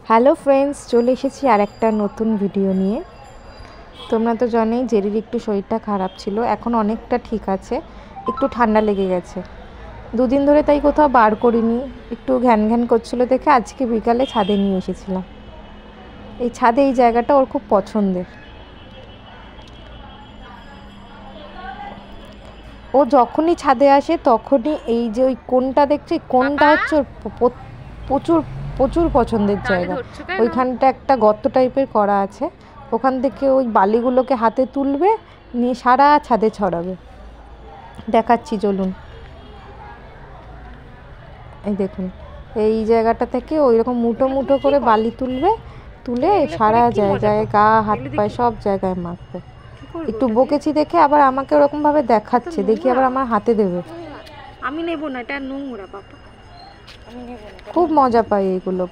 Hello friends, চলে এসেছি আর একটা নতুন ভিডিও নিয়ে। তোমরা তো জানোই জেরির একটু শরীরটা খারাপ ছিল, এখন অনেকটা ঠিক আছে। একটু ঠান্ডা লেগে গেছে, দুদিন ধরে, তাই কোথাও বার করিনি। একটু ঘ্যান ঘ্যান করছিল দেখে আজকে বিকালে ছাদে নিয়ে এসেছিলাম। এই ছাদে এই জায়গাটা ওর খুব পছন্দের। ও যখনই ছাদে আসে তখনই এই যে ওই কোণটা দেখছি, কোণটা হচ্ছে ওর প্রচুর প্রচুর পছন্দের জায়গা। ওইখানটা একটা গর্ত টাইপের করা আছে, ওখান থেকে ওই বালিগুলোকে হাতে তুলবে, নিয়ে সারা ছাদে ছড়াবে। দেখাচ্ছি চলুন, এই দেখুন, এই জায়গাটা থেকে ওই রকম মুঠো মুঠো করে বালি তুলবে, তুলে সারা জায়গায়, গা হাত পায়ে সব জায়গায় মাখবে। একটু বকেছি দেখে আবার আমাকে ওরকমভাবে দেখাচ্ছে, দেখি আবার আমার হাতে দেবে। আমি নেব না, এটা নোংরা বাবা, খুব মজা পাই এইগুলো।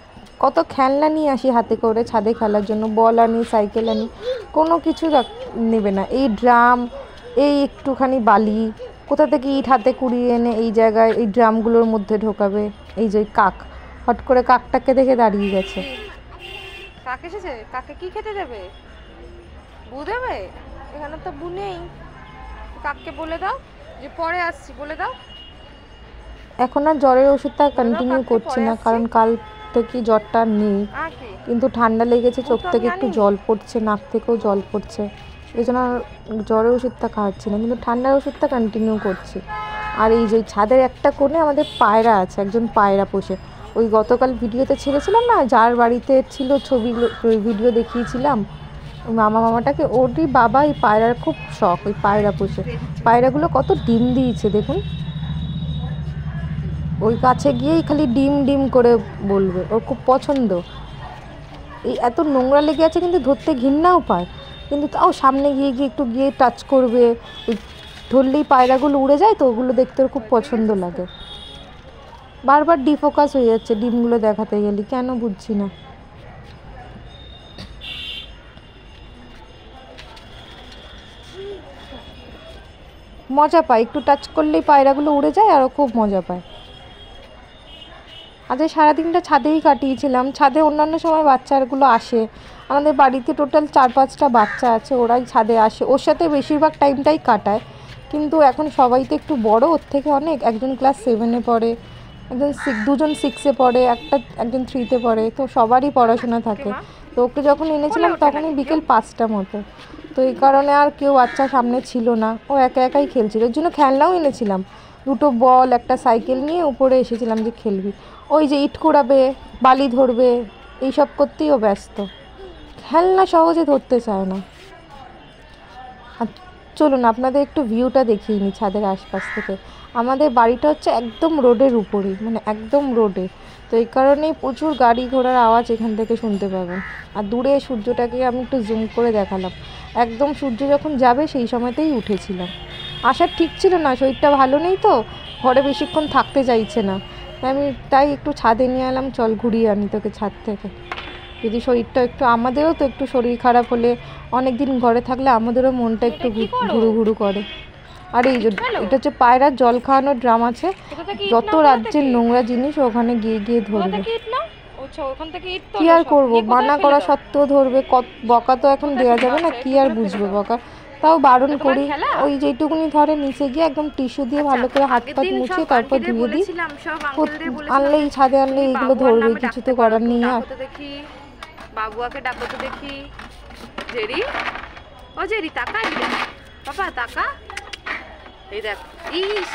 কত খেলনা নিয়ে আসি হাতে করে ছাদে খেলার জন্য, বল আনি, সাইকেল আনি, কোনো কিছু নেবে না। এই ড্রাম, এই একটুখানি বালি, কোথা থেকে ইট হাতে কুড়িয়ে এনে এই জায়গায় এই ড্রামগুলোর মধ্যে ঢোকাবে। এই যে কাক, হট করে কাকটাকে দেখে দাঁড়িয়ে গেছে। কাক এসেছে, কাকে কি খেতে দেবে? বু দেবে? এখানে তো বু নেই, কাককে বলে দাও যে পরে আসছি, বলে দাও। এখন আর জ্বরের ওষুধটা কন্টিনিউ করছি না, কারণ কাল থেকে জ্বরটা নেই, কিন্তু ঠান্ডা লেগেছে, চোখ থেকে একটু জল পড়ছে, নাক থেকেও জল পড়ছে, এই জন্য জ্বরের ওষুধটা খাওয়াচ্ছি না, কিন্তু ঠান্ডার ওষুধটা কন্টিনিউ করছি। আর এই যে ছাদের একটা কোণে আমাদের পায়রা আছে, একজন পায়রা পোষে। ওই গতকাল ভিডিওতে ছেড়েছিলাম না, যার বাড়িতে ছিল ছবি ভিডিও দেখিয়েছিলাম, মামাটাকে, ওরই বাবা এই পায়রার খুব শখ, ওই পায়রা পোষে। পায়রাগুলো কত ডিম দিয়েছে দেখুন, ওই কাছে গিয়েই খালি ডিম ডিম করে বলবে, ওর খুব পছন্দ। এই এত নোংরা লেগে আছে কিন্তু ধরতে ঘৃণাও পায়, কিন্তু তাও সামনে গিয়ে গিয়ে একটু গিয়ে টাচ করবে। ওই ধরলেই পায়রাগুলো উড়ে যায়, তো ওগুলো দেখতে ওর খুব পছন্দ লাগে। বারবার ডিফোকাস হয়ে যাচ্ছে ডিমগুলো দেখাতে গেলে, কেন বুঝছি না। মজা পায়, একটু টাচ করলেই পায়রাগুলো উড়ে যায়, আর ও খুব মজা পায়। আজ সারাদিনটা ছাদেই কাটিয়েছিলাম। ছাদে অন্যান্য সময় বাচ্চাগুলো আসে, আমাদের বাড়িতে টোটাল 4-5টা বাচ্চা আছে, ওরাই ছাদে আসে, ওর সাথে বেশিরভাগ টাইমটাই কাটায়। কিন্তু এখন সবাই তো একটু বড় ওর থেকে অনেক, একজন ক্লাস 7-এ পড়ে, দুজন 6-এ পড়ে, একজন 3-তে পড়ে, তো সবারই পড়াশোনা থাকে। তো ওকে যখন এনেছিলাম তখনই বিকেল 5টা মতো, তো এই কারণে আর কেউ বাচ্চা সামনে ছিল না, ও একা একাই খেলছিল। এর জন্য খেলনাও এনেছিলাম, 2টো বল, একটা সাইকেল নিয়ে উপরে এসেছিলাম যে খেলবি। ওই যে ইট কুড়াবে, বালি ধরবে, এইসব করতেই ও ব্যস্ত, খেলনা সহজে ধরতে চায় না। আর চলুন আপনাদের একটু ভিউটা দেখিয়ে নিই ছাদের আশপাশ থেকে। আমাদের বাড়িটা হচ্ছে একদম রোডের উপরেই, মানে একদম রোডে, তো এই কারণেই প্রচুর গাড়ি ঘোড়ার আওয়াজ এখান থেকে শুনতে পাবেন। আর দূরে সূর্যটাকে আমি একটু জুম করে দেখালাম, একদম সূর্য যখন যাবে সেই সময়তেই উঠেছিলাম। আসার ঠিক ছিল না, শরীরটা ভালো নেই, তো ঘরে বেশিক্ষণ থাকতে চাইছে না, আমি তাই একটু ছাদে নিয়ে এলাম, চল ঘুরিয়ে আনি তোকে ছাদ থেকে। যদি শরীরটা একটু, আমাদেরও তো একটু শরীর খারাপ হলে, অনেক দিন ঘরে থাকলে আমাদেরও মনটা একটু ঘুরু ঘুরু করে। আর এই যে এটা হচ্ছে পায়রার জল খাওয়ানোর ড্রাম আছে, যত রাজ্যের নোংরা জিনিস ওখানে গিয়ে গিয়ে ধরবে। কি আর করবো, মানা করা সত্ত্বেও ধরবে, বকা তো এখন দেওয়া যাবে না, কি আর বুঝবে বকা, তাও বারণ করি। ওই যেটুকুনি ধরে নিচে গিয়ে একদম টিস্যু দিয়ে ভালো করে হাত পাত মুছে তারপর ধুয়ে দিই। আনলেই ছাদে আনলে এইগুলো ধরবে, কিছু তো করার নেই। আর বাবুয়াকে ডাকো তো দেখি, জেরি, ও জেরি তাকা, বাবা তাকা, এই দেখ, ইস,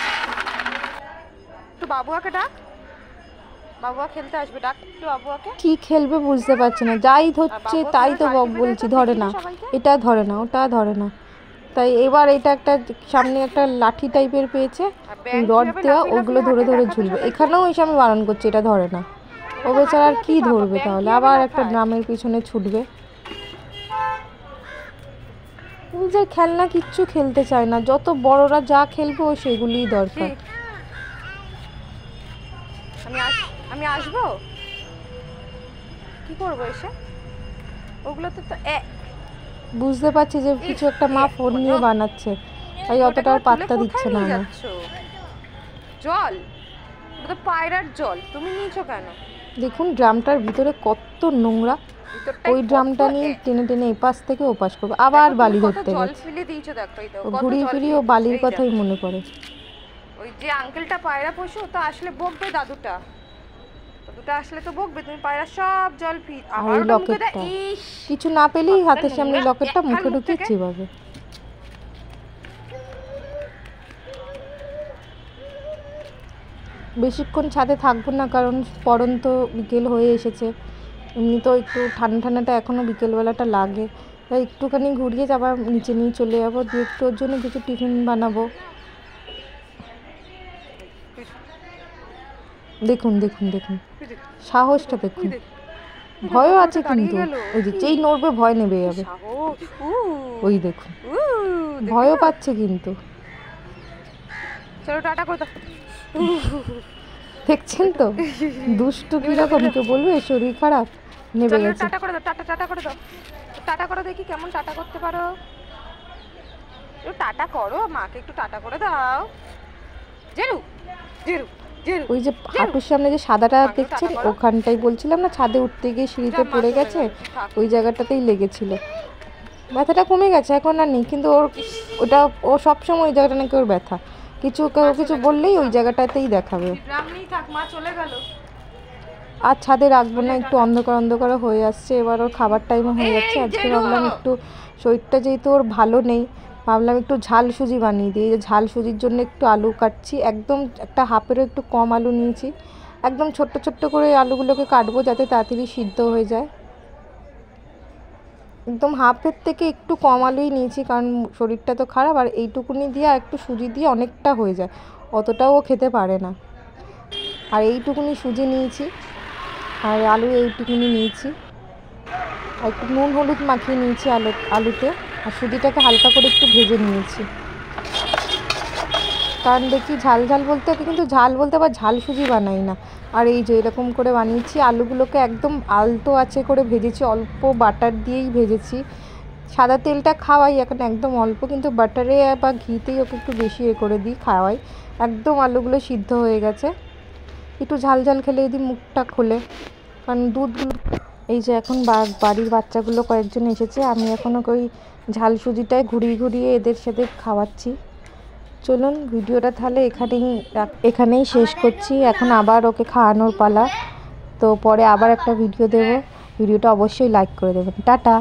একটু বাবুয়াকে ডাক, বাবুয়া খেলতে আসবে, ডাক একটু বাবুয়াকে। কি খেলবে বুঝতে পারছি না, যাই ধরছে তাই তো বলছি, ধরে না, এটা ধরে না, ওটা ধরে না। তাই এবার এটা একটা সামনে একটা লাঠি টাইপের পেয়েছে, রড দেওয়া, ওগুলো ধরে ধরে ঝুলবে। এখানেও এসে আমি বারণ করছি, এটা ধরে না। ও বেচারা আর কি ধরবে, তাহলে আবার একটা ড্রামের পিছনে ছুটবে। নিজের খেলনা কিচ্ছু খেলতে চায় না, যত বড়রা যা খেলবে ও সেগুলিই দরকার। আমি আসবো, কি করবো এসে, ওগুলো তো বুঝতে পারছি যে কিছু একটা মা ফোন নিয়ে বানাচ্ছে, তাই অতটা পাত্তা দিচ্ছে না। জল, ওটা তো পায়রার জল, তুমি নিয়েছো কেন? দেখুন ড্রামটার ভিতরে কত নোংরা। ওই ড্রামটা নিয়ে টেনে টেনে এপাশ থেকে ওপাশ করবো, আবার বালি ধরতে জল গেছে। ফেলে দিয়েছো দেখো, এই দেখো ও ঘুরিয়ে ফিরিয়ে ও বালির কথাই মনে পড়ে। ওই যে আঙ্কেলটা পায়রা পোষে, তো আসলে বকবে দাদুটা আসলে তো বকবে, তুমি পায়রা সব জল আর এই লকেটটা কিছু না পেলেই হাতের সামনে লকেটটা মুখে ঢুকিয়ে চিবাবে। বেশিক্ষণ ছাদে থাকবো না, কারণ পরন্ত বিকেল হয়ে এসেছে। এমনি তো একটু ঠান্ডা ঠান্ডাটা এখনও বিকেলবেলাটা লাগে, তাই একটুখানি ঘুরিয়ে আবার নিচে নিয়ে চলে যাবো, দিয়ে একটু ওর জন্য কিছু টিফিন বানাবো। দেখুন দেখুন দেখুন সাহসটা দেখুন, ভয়ও আছে কিন্তু। ওই যে যেই নড়বে ভয় নেবে যাবে, ওই দেখুন ভয়ও পাচ্ছে কিন্তু। চলো টাটা করে দাও। দেখছেন তো দুষ্টু কিরকম, কেউ বলবে শরীর খারাপ, নেবে গেছে। টাটা করে দাও, টাটা করে দাও, টাটা করো দেখি কেমন টাটা করতে পারো। একটু টাটা করো, মাকে একটু টাটা করে দাও। জেরু জেরু জেরু। ওই যে হাঁটুর সামনে যে সাদাটা দেখছেন, ওখানটাই বলছিলাম না ছাদে উঠতে গিয়ে সিঁড়িতে পড়ে গেছে, ওই জায়গাটাতেই লেগেছিল। ব্যথাটা কমে গেছে, এখন আর নেই, কিন্তু ওর ওটা ও সবসময় ওই জায়গাটা নাকি ওর ব্যথা, কিছু বললেই ওই জায়গাটাতেই দেখাবে। আর ছাদে রাখবো না, একটু অন্ধকার অন্ধকার হয়ে আসছে, এবার ওর খাবার টাইমও হয়ে যাচ্ছে। আজকে ভাবলাম একটু শরীরটা যেহেতু ওর ভালো নেই, ভাবলাম একটু ঝাল সুজি বানিয়ে দিই। এই যে ঝাল সুজির জন্য একটু আলু কাটছি, একদম একটা হাফেরও একটু কম আলু নিয়েছি, একদম ছোট্ট ছোট্ট করে আলুগুলোকে কাটবো যাতে তাড়াতাড়ি সিদ্ধ হয়ে যায়। একদম হাফের থেকে একটু কম আলুই নিয়েছি, কারণ শরীরটা তো খারাপ, আর এইটুকুনি দিয়ে আর একটু সুজি দিয়ে অনেকটা হয়ে যায়, অতটাও ও খেতে পারে না। আর এইটুকুনি সুজি নিয়েছি, আর আলু এইটুকুনি নিয়েছি, আর একটু নুন হলুদ মাখিয়ে নিয়েছি আলুতে, আর সুজিটাকে হালকা করে একটু ভেজে নিয়েছি। কারণ দেখি ঝাল ঝাল বলতে, কিন্তু ঝাল বলতে আবার ঝাল সুজি বানাই না। আর এই যে এরকম করে বানিয়েছি, আলুগুলোকে একদম আলতো আঁচে করে ভেজেছি, অল্প বাটার দিয়েই ভেজেছি। সাদা তেলটা খাওয়াই এখন একদম অল্প, কিন্তু বাটারে বা ঘিতেই ওকে একটু বেশি করে দিই খাওয়াই। একদম আলুগুলো সিদ্ধ হয়ে গেছে, একটু ঝাল ঝাল খেলে যদি মুখটা খোলে, কারণ দুধগুলো। এই যে এখন বাড়ির বাচ্চাগুলো কয়েকজন এসেছে, আমি এখন ওই ঝাল সুজিটায় ঘুরিয়ে ঘুরিয়ে এদের সাথে খাওয়াচ্ছি। চলুন ভিডিওটা তাহলে এখানেই শেষ করছি। এখন আবার ওকে খাওয়ানোর পালা, তো পরে আবার একটা ভিডিও দেব, ভিডিওটা অবশ্যই লাইক করে দেবেন। টাটা।